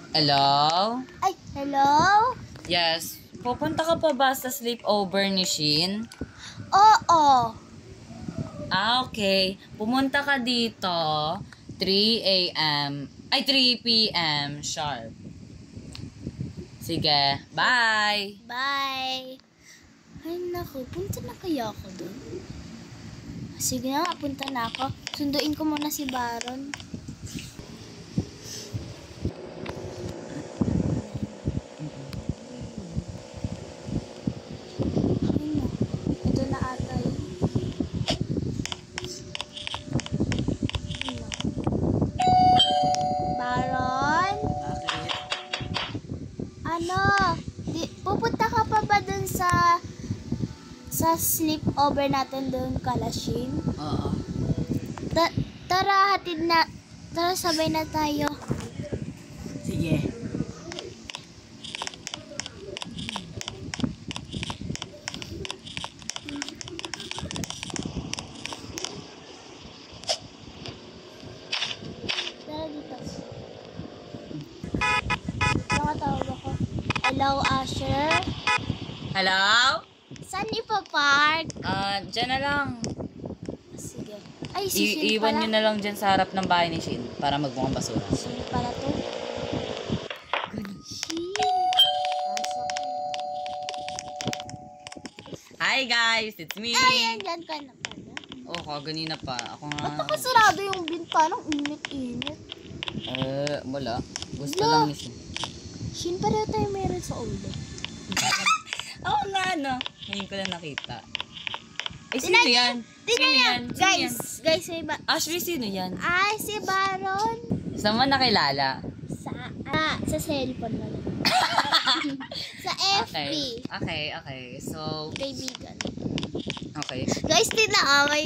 Hello? Ay, hello? Yes. Pupunta ka pa ba sa sleepover ni Shin? Oo. Okay. Pumunta ka dito 3 a.m. Ay, 3 p.m. sharp. Sige. Bye! Bye. Ay, naku. Punta na kaya ako doon? Sige na, punta na ako. Sunduin ko muna si Baron. Ito na ata yun. Baron? Bakit? Ano? Pupunta ka pa ba dun sa sleepover natin doon, Kalashin? Oo. Tara, hatid na. Tara, sabay na tayo. Sige. Tara dito. Nakatawag ako. Hello, Asher. Hello? Saan ipapark? Dyan na lang. Sige. Ay, si Shin Iwan pala. nyo na lang dyan sa harap ng bahay ni Shin para magbuang basura. Shin pala to. Shin. Pasok. Hi guys! It's me! Ay, andyan ka na pala. Oh, kaganina pa. Ako nga. Ba't nakasarado yung bintanang init-init? Wala. Gusto Wala. lang ni Shin. Shin, pareho tayo meron sa ulo. Oo nga, no? Ngayon ko lang nakita. Ay, sino yan? Sino yan? Sino yan? Guys, may Ashley, sino yan? Ay, si Baron. Saan mo nakilala? Sa cellphone na lang. Sa FB. Okay. So, Kaibigan. okay. Guys, tina may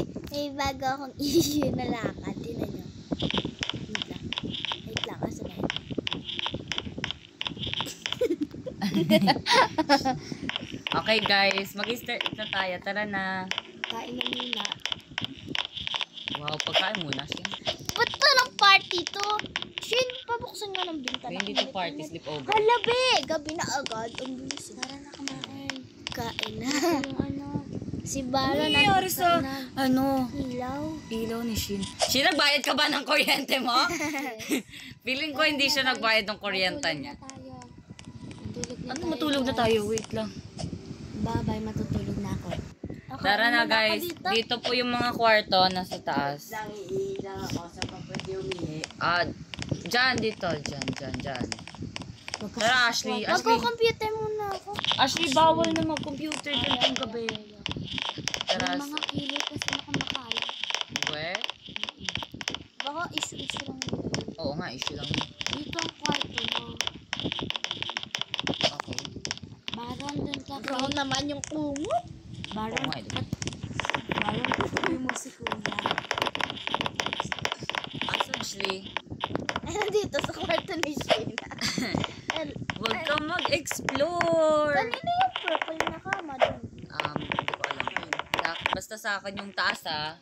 bago akong issue na lakad. Tina nyo. Wait lang. Asa na yun? Okay, guys. Mag-start na tayo. Tara na. Kain na muna. Wow, pagkain muna, Shin. Ba't pa ng party to? Shin, pabuksan nga ng bintana. Hindi to party, sleepover. Halabi! Gabi na agad. Ang bilis. Tara na kumain. Kain na. Si Baron Ano nangyari sa, ilaw ilaw ni Shin? Shin, nagbayad ka ba ng kuryente mo? Feeling ko hindi siya nagbayad ng kuryente niya. Ano, matulog na tayo? Wait lang. Bye-bye, matutulog na ako. Tara na, guys. Dito po yung mga kwarto nasa taas. Lang ako sa papwede umihi. Dyan, dito. Dyan. Tara, Ashley. Magko-computer muna ako. Ashley, bawal na mag-computer ganitong gabi. Tara. May mga kilo kasi nakamakalat. We? Baka issue lang yun. Oo nga, issue lang. Dito ang kwarto mo. Okay. Baron, dun ka. Baron naman yung kumot. Baron, Oo nga, Baron, tutuloy mo si Kuya. Ashley, Ay, nandito sa kwarto ni Sheena. huwag kang mag-explore. Kanina yung purple na kama dun. Hindi ko alam. Basta sa akin yung taas, ha.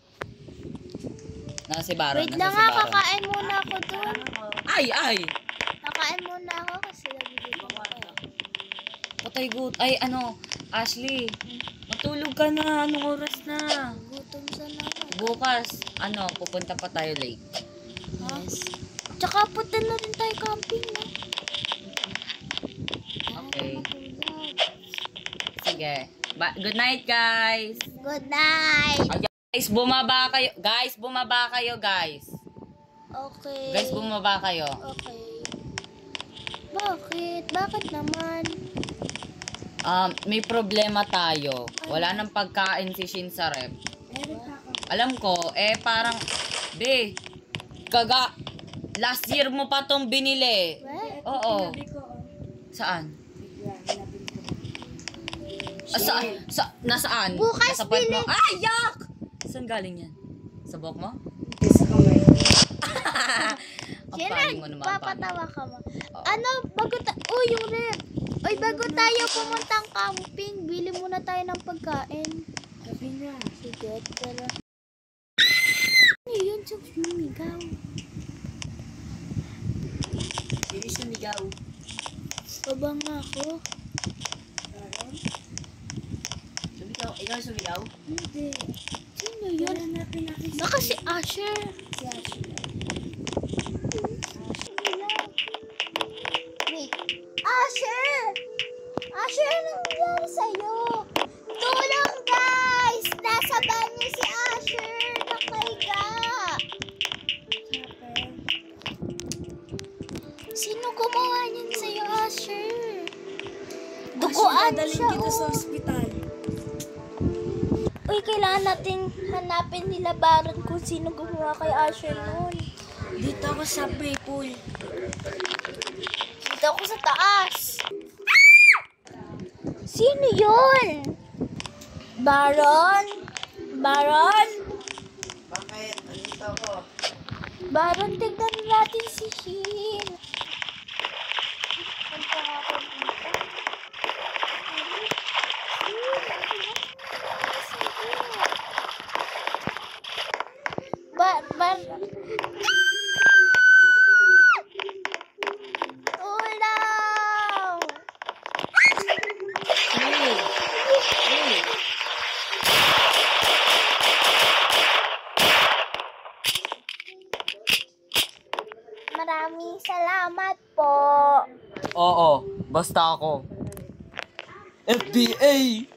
Nasa si Baron. Wait lang nga, kakain muna ako dun. Ay! Kakain muna ako kasi nagiging ako. Patay gut. Ay, Ashley. Matulog ka na. Anong oras na? Gutom sa naman. Bukas, pupunta pa tayo late. Yes. Tsaka punta na rin tayo camping, no? Okay. Sige. Good night, guys. Good night. Guys, bumaba kayo. Guys. Okay. Guys, bumaba kayo. Okay. Bakit? Bakit naman? May problema tayo. Wala nang pagkain si Shin sa rep. Alam ko, parang, last year mo pa tong binili. What? Oo. Saan? Nasaan? Bukas Sa part mo? bili. Ay, yak! Saan galing yan? Sa buhok mo? Sa kamay. Ang Sino, paling mo naman. papatawa ka mo. Oo. Yung rep. Oy, bago tayo pumuntang camping, bili muna tayo ng pagkain. Gabi na. Sige, tara. Ano yun? Sumigaw. Hindi sumigaw. Baba nga ako. Sumigaw. Ikaw sumigaw? Hindi. Sino yun? Hanapin natin Baka si Asher. si Ashley. Wait. Asher! Asher, anong nangyari sa'yo? Tulong, guys! Nasa banyo si Asher! Nakaiga! Sino gumawa niyan sa'yo, Asher? Duguan siya, kita sa oh. ospital. Uy, kailangan natin hanapin nila Baron kung sino gumawa kay Asher noon. Dito ako sa pool. Dito ako sa taas. Sino yun? Baron? Baron? Bakit? Andito ako. Baron, tignan natin si Shin. Punta nga ako dito. Tulong! Maraming salamat po. Oo, basta ako. FBA!